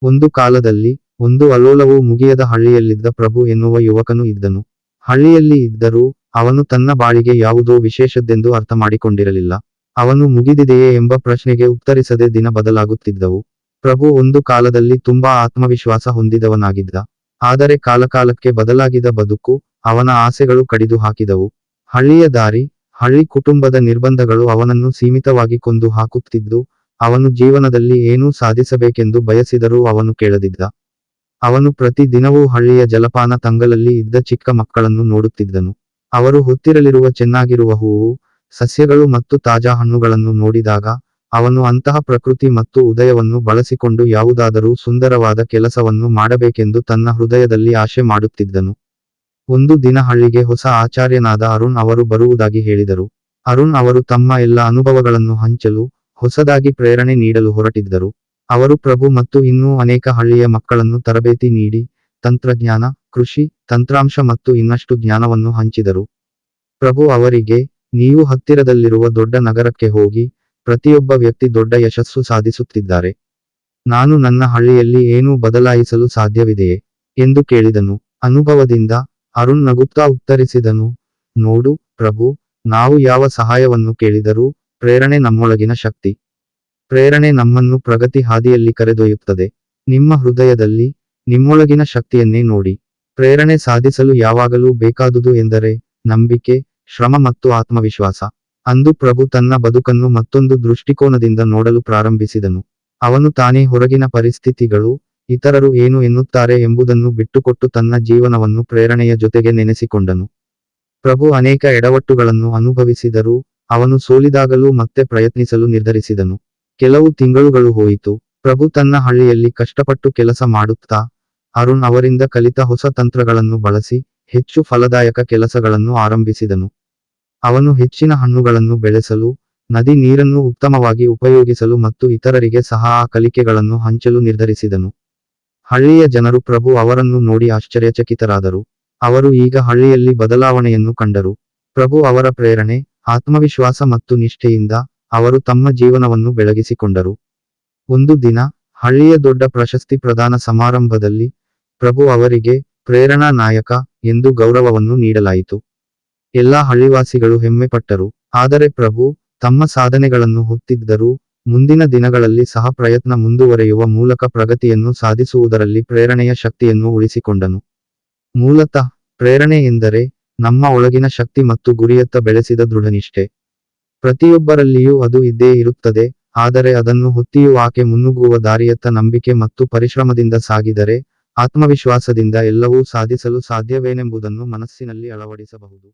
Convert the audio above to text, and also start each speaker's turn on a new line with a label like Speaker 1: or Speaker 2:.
Speaker 1: ಒಂದು ಕಾಲದಲ್ಲಿ ಒಂದು ಅಲೋಲವೂ ಮುಗಿಯದ ಹಳ್ಳಿಯಲ್ಲಿದ್ದ ಪ್ರಭು ಎನ್ನುವ ಯುವಕನು ಇದ್ದನು. ಹಳ್ಳಿಯಲ್ಲಿ ಇದ್ದರೂ ಅವನು ತನ್ನ ಬಾಳಿಗೆ ಯಾವುದೋ ವಿಶೇಷದ್ದೆಂದು ಅರ್ಥ ಮಾಡಿಕೊಂಡಿರಲಿಲ್ಲ. ಅವನು ಮುಗಿದಿದೆಯೇ ಎಂಬ ಪ್ರಶ್ನೆಗೆ ಉತ್ತರಿಸದೆ ದಿನ ಬದಲಾಗುತ್ತಿದ್ದವು. ಪ್ರಭು ಒಂದು ಕಾಲದಲ್ಲಿ ತುಂಬಾ ಆತ್ಮವಿಶ್ವಾಸ ಹೊಂದಿದವನಾಗಿದ್ದ. ಆದರೆ ಕಾಲಕಾಲಕ್ಕೆ ಬದಲಾಗಿದ ಬದುಕು, ಅವನ ಆಸೆಗಳು ಕಡಿದು ಹಾಕಿದವು. ಹಳ್ಳಿಯ ದಾರಿ, ಹಳ್ಳಿ ಕುಟುಂಬದ ನಿರ್ಬಂಧಗಳು ಅವನನ್ನು ಸೀಮಿತವಾಗಿ ಕೊಂದು ಹಾಕುತ್ತಿದ್ದು, ಅವನು ಜೀವನದಲ್ಲಿ ಏನೂ ಸಾಧಿಸಬೇಕೆಂದು ಬಯಸಿದರೂ ಅವನು ಕೇಳದಿದ್ದ. ಅವನು ಪ್ರತಿ ದಿನವೂ ಹಳ್ಳಿಯ ಜಲಪಾನ ತಂಗಲಲ್ಲಿ ಇದ್ದ ಚಿಕ್ಕ ಮಕ್ಕಳನ್ನು ನೋಡುತ್ತಿದ್ದನು. ಅವರು ಹೊತ್ತಿರಲಿರುವ ಚೆನ್ನಾಗಿರುವ ಹೂವು, ಸಸ್ಯಗಳು ಮತ್ತು ತಾಜಾ ಹಣ್ಣುಗಳನ್ನು ನೋಡಿದಾಗ ಅವನು ಅಂತಹ ಪ್ರಕೃತಿ ಮತ್ತು ಉದಯವನ್ನು ಬಳಸಿಕೊಂಡು ಯಾವುದಾದರೂ ಸುಂದರವಾದ ಕೆಲಸವನ್ನು ಮಾಡಬೇಕೆಂದು ತನ್ನ ಹೃದಯದಲ್ಲಿ ಆಶೆ ಮಾಡುತ್ತಿದ್ದನು. ಒಂದು ದಿನ ಹಳ್ಳಿಗೆ ಹೊಸ ಆಚಾರ್ಯನಾದ ಅರುಣ್ ಅವರು ಬರುವುದಾಗಿ ಹೇಳಿದರು. ಅರುಣ್ ಅವರು ತಮ್ಮ ಎಲ್ಲ ಅನುಭವಗಳನ್ನು ಹಂಚಲು, ಹೊಸದಾಗಿ ಪ್ರೇರಣೆ ನೀಡಲು ಹೊರಟಿದ್ದರು. ಅವರು ಪ್ರಭು ಮತ್ತು ಇನ್ನೂ ಅನೇಕ ಹಳ್ಳಿಯ ಮಕ್ಕಳನ್ನು ತರಬೇತಿ ನೀಡಿ, ತಂತ್ರಜ್ಞಾನ, ಕೃಷಿ, ತಂತ್ರಾಂಶ ಮತ್ತು ಇನ್ನಷ್ಟು ಜ್ಞಾನವನ್ನು ಹಂಚಿದರು. ಪ್ರಭು ಅವರಿಗೆ, ನೀವು ಹತ್ತಿರದಲ್ಲಿರುವ ದೊಡ್ಡ ನಗರಕ್ಕೆ ಹೋಗಿ, ಪ್ರತಿಯೊಬ್ಬ ವ್ಯಕ್ತಿ ದೊಡ್ಡ ಯಶಸ್ಸು ಸಾಧಿಸುತ್ತಿದ್ದಾರೆ. ನಾನು ನನ್ನ ಹಳ್ಳಿಯಲ್ಲಿ ಏನೂ ಬದಲಾಯಿಸಲು ಸಾಧ್ಯವಿದೆಯೇ ಎಂದು ಕೇಳಿದನು. ಅನುಭವದಿಂದ ಅರುಣ್ ನಗುತ್ತಾ ಉತ್ತರಿಸಿದನು, ನೋಡು ಪ್ರಭು, ನಾವು ಯಾವ ಸಹಾಯವನ್ನು ಕೇಳಿದರೂ ಪ್ರೇರಣೆ ನಮ್ಮೊಳಗಿನ ಶಕ್ತಿ. ಪ್ರೇರಣೆ ನಮ್ಮನ್ನು ಪ್ರಗತಿ ಹಾದಿಯಲ್ಲಿ ಕರೆದೊಯ್ಯುತ್ತದೆ. ನಿಮ್ಮ ಹೃದಯದಲ್ಲಿ, ನಿಮ್ಮೊಳಗಿನ ಶಕ್ತಿಯನ್ನೇ ನೋಡಿ. ಪ್ರೇರಣೆ ಸಾಧಿಸಲು ಯಾವಾಗಲೂ ಬೇಕಾದುದು ಎಂದರೆ ನಂಬಿಕೆ, ಶ್ರಮ ಮತ್ತು ಆತ್ಮವಿಶ್ವಾಸ. ಅಂದು ಪ್ರಭು ತನ್ನ ಬದುಕನ್ನು ಮತ್ತೊಂದು ದೃಷ್ಟಿಕೋನದಿಂದ ನೋಡಲು ಪ್ರಾರಂಭಿಸಿದನು. ಅವನು ತಾನೇ ಹೊರಗಿನ ಪರಿಸ್ಥಿತಿಗಳು, ಇತರರು ಏನು ಎನ್ನುತ್ತಾರೆ ಎಂಬುದನ್ನು ಬಿಟ್ಟುಕೊಟ್ಟು ತನ್ನ ಜೀವನವನ್ನು ಪ್ರೇರಣೆಯ ಜೊತೆಗೆ ನೆನೆಸಿಕೊಂಡನು. ಪ್ರಭು ಅನೇಕ ಎಡವಟ್ಟುಗಳನ್ನು ಅನುಭವಿಸಿದರೂ ಅವನು ಸೋಲಿದಾಗಲೂ ಮತ್ತೆ ಪ್ರಯತ್ನಿಸಲು ನಿರ್ಧರಿಸಿದನು. ಕೆಲವು ತಿಂಗಳುಗಳು ಹೋಯಿತು. ಪ್ರಭು ತನ್ನ ಹಳ್ಳಿಯಲ್ಲಿ ಕಷ್ಟಪಟ್ಟು ಕೆಲಸ ಮಾಡುತ್ತಾ, ಅರುಣ್ ಅವರಿಂದ ಕಲಿತ ಹೊಸ ತಂತ್ರಗಳನ್ನು ಬಳಸಿ ಹೆಚ್ಚು ಫಲದಾಯಕ ಕೆಲಸಗಳನ್ನು ಆರಂಭಿಸಿದನು. ಅವನು ಹೆಚ್ಚಿನ ಹಣ್ಣುಗಳನ್ನು ಬೆಳೆಸಲು, ನದಿ ನೀರನ್ನು ಉತ್ತಮವಾಗಿ ಉಪಯೋಗಿಸಲು ಮತ್ತು ಇತರರಿಗೆ ಸಹ ಆ ಕಲಿಕೆಗಳನ್ನು ಹಂಚಲು ನಿರ್ಧರಿಸಿದನು. ಹಳ್ಳಿಯ ಜನರು ಪ್ರಭು ಅವರನ್ನು ನೋಡಿ ಆಶ್ಚರ್ಯಚಕಿತರಾದರು. ಅವರು ಈಗ ಹಳ್ಳಿಯಲ್ಲಿ ಬದಲಾವಣೆಯನ್ನು ಕಂಡರು. ಪ್ರಭು ಅವರ ಪ್ರೇರಣೆ, ಆತ್ಮವಿಶ್ವಾಸ ಮತ್ತು ನಿಷ್ಠೆಯಿಂದ ಅವರು ತಮ್ಮ ಜೀವನವನ್ನು ಬೆಳಗಿಸಿಕೊಂಡರು. ಒಂದು ದಿನ ಹಳ್ಳಿಯ ದೊಡ್ಡ ಪ್ರಶಸ್ತಿ ಪ್ರದಾನ ಸಮಾರಂಭದಲ್ಲಿ ಪ್ರಭು ಅವರಿಗೆ ಪ್ರೇರಣಾ ನಾಯಕ ಎಂದು ಗೌರವವನ್ನು ನೀಡಲಾಯಿತು. ಎಲ್ಲಾ ಹಳ್ಳಿವಾಸಿಗಳು ಹೆಮ್ಮೆಪಟ್ಟರು. ಆದರೆ ಪ್ರಭು ತಮ್ಮ ಸಾಧನೆಗಳನ್ನು ಹೊತ್ತಿದ್ದರೂ ಮುಂದಿನ ದಿನಗಳಲ್ಲಿ ಸಹ ಪ್ರಯತ್ನ ಮುಂದುವರೆಯುವ ಮೂಲಕ ಪ್ರಗತಿಯನ್ನು ಸಾಧಿಸುವುದರಲ್ಲಿ ಪ್ರೇರಣೆಯ ಶಕ್ತಿಯನ್ನು ಉಳಿಸಿಕೊಂಡನು. ಮೂಲತಃ ಪ್ರೇರಣೆ ಎಂದರೆ ನಮ್ಮ ಒಳಗಿನ ಶಕ್ತಿ ಮತ್ತು ಗುರಿಯತ್ತ ಬೆಳೆಸಿದ ದೃಢನಿಷ್ಠೆ. ಪ್ರತಿಯೊಬ್ಬರಲ್ಲಿಯೂ ಅದು ಇದ್ದೇ ಇರುತ್ತದೆ, ಆದರೆ ಅದನ್ನು ಹೊತ್ತಿಯೂ ಆಕೆ ಮುನ್ನುಗ್ಗುವ ದಾರಿಯತ್ತ ನಂಬಿಕೆ ಮತ್ತು ಪರಿಶ್ರಮದಿಂದ ಸಾಗಿದರೆ, ಆತ್ಮವಿಶ್ವಾಸದಿಂದ ಎಲ್ಲವೂ ಸಾಧಿಸಲು ಸಾಧ್ಯವೇನೆಂಬುದನ್ನು ಮನಸ್ಸಿನಲ್ಲಿ ಅಳವಡಿಸಬಹುದು.